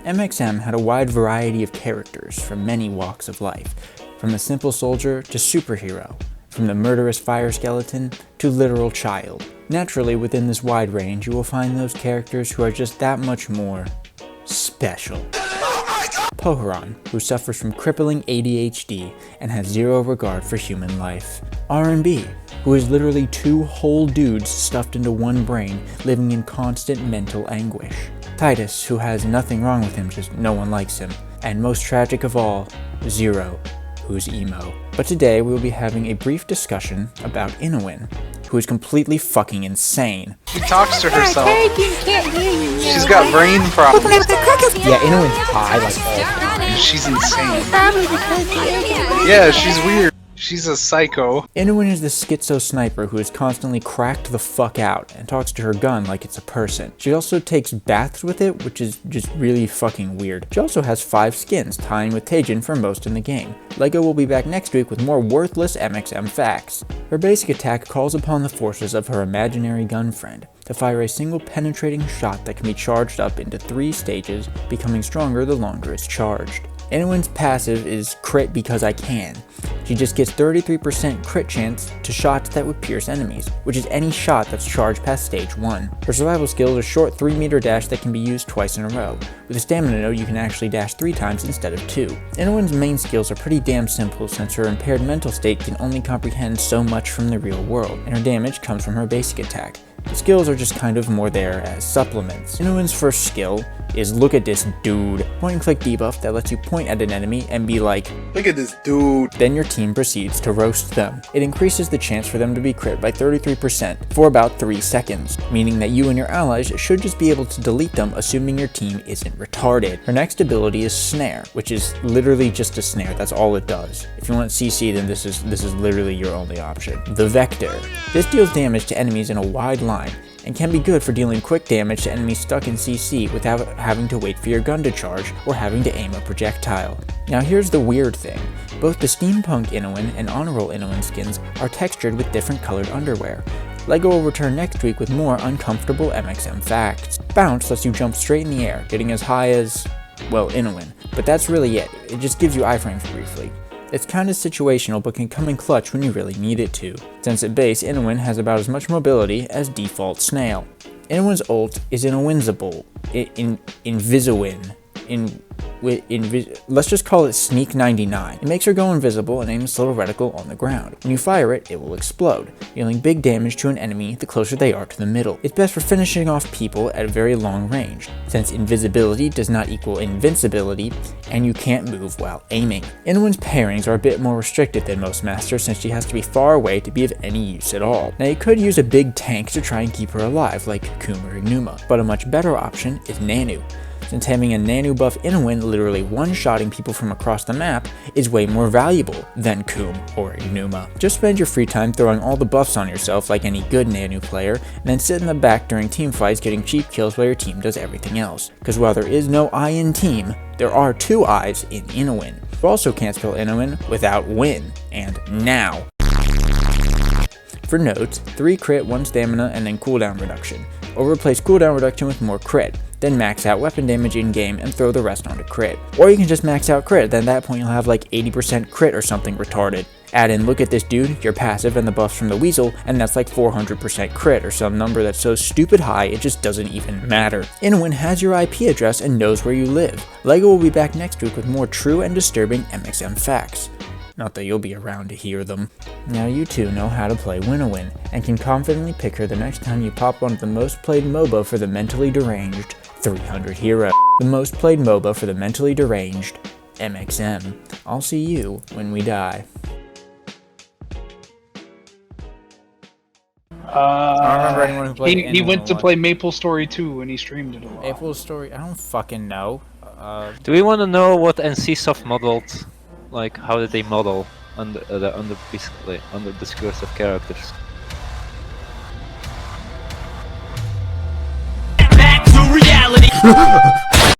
MXM had a wide variety of characters from many walks of life, from the simple soldier to superhero, from the murderous fire skeleton to literal child. Naturally, within this wide range, you will find those characters who are just that much more special. Poharon, who suffers from crippling ADHD and has zero regard for human life. R&B, who is literally two whole dudes stuffed into one brain, living in constant mental anguish. Titus, who has nothing wrong with him, just no one likes him. And most tragic of all, Zero, who's emo. But today we will be having a brief discussion about Inowinn, who is completely fucking insane. She talks to herself. She's got brain problems. Yeah, Inowinn's high like all the time. She's insane. Yeah, she's weird. She's a psycho. Inowinn is the schizo sniper who is constantly cracked the fuck out and talks to her gun like it's a person. She also takes baths with it, which is just really fucking weird. She also has 5 skins, tying with Tajin for most in the game. LEGO will be back next week with more worthless MXM facts. Her basic attack calls upon the forces of her imaginary gun friend to fire a single penetrating shot that can be charged up into 3 stages, becoming stronger the longer it's charged. Inowinn's passive is crit because I can. She just gets 33% crit chance to shots that would pierce enemies, which is any shot that's charged past stage 1. Her survival skill is a short 3-meter dash that can be used twice in a row. With a stamina node, you can actually dash 3 times instead of 2. Inowinn's main skills are pretty damn simple since her impaired mental state can only comprehend so much from the real world, and her damage comes from her basic attack. The skills are just kind of more there as supplements. Inowinn's first skill is Look at This Dude, point and click debuff that lets you point at an enemy and be like, look at this dude. Then your team proceeds to roast them. It increases the chance for them to be crit by 33% for about 3 seconds, meaning that you and your allies should just be able to delete them assuming your team isn't retarded. Her next ability is Snare, which is literally just a snare, that's all it does. If you want CC, then this is literally your only option. The Vector. This deals damage to enemies in a wide line and can be good for dealing quick damage to enemies stuck in CC without having to wait for your gun to charge or having to aim a projectile. Now here's the weird thing. Both the Steampunk Inowinn and Honor Roll Inowinn skins are textured with different colored underwear. LEGO will return next week with more uncomfortable MXM facts. Bounce lets you jump straight in the air, getting as high as, well, Inowinn. But that's really it. It just gives you iframes briefly. It's kinda situational, but can come in clutch when you really need it to. Since at base, Inowinn has about as much mobility as default Snail. Inowinn's ult is Inowinsible, Invisowin, let's just call it Sneak 99. It makes her go invisible and aims a little reticle on the ground. When you fire it, it will explode, dealing big damage to an enemy the closer they are to the middle. It's best for finishing off people at a very long range, since invisibility does not equal invincibility, and you can't move while aiming. Inowinn's pairings are a bit more restricted than most masters since she has to be far away to be of any use at all. Now you could use a big tank to try and keep her alive like Coom or Ignuma, but a much better option is Nanu, since having a Nanu buff Inowinn literally one-shotting people from across the map is way more valuable than Coom or Ignuma. Just spend your free time throwing all the buffs on yourself like any good Nanu player, and then sit in the back during teamfights getting cheap kills while your team does everything else. Because while there is no I in team, there are 2 I's in Inowinn. You also can't spell Inowinn without win, and now. For notes, 3 crit, 1 stamina, and then cooldown reduction. Or replace cooldown reduction with more crit, then max out weapon damage in-game and throw the rest onto crit. Or you can just max out crit, then at that point you'll have like 80% crit or something retarded. Add in Look at This Dude, your passive, and the buffs from the Weasel, and that's like 400% crit, or some number that's so stupid high it just doesn't even matter. Inowinn has your IP address and knows where you live. LEGO will be back next week with more true and disturbing MXM facts. Not that you'll be around to hear them. Now you too know how to play Winowinn, and can confidently pick her the next time you pop onto the most played MOBA for the mentally deranged 300 Hero. The most played MOBA for the mentally deranged MXM. I'll see you when we die. I don't remember anyone who played he went to play Maple Story 2 and he streamed it a lot. Maple Story? I don't fucking know. Do we want to know what NCSoft modeled? Like, how did they model basically on the discourse of characters? Back to reality.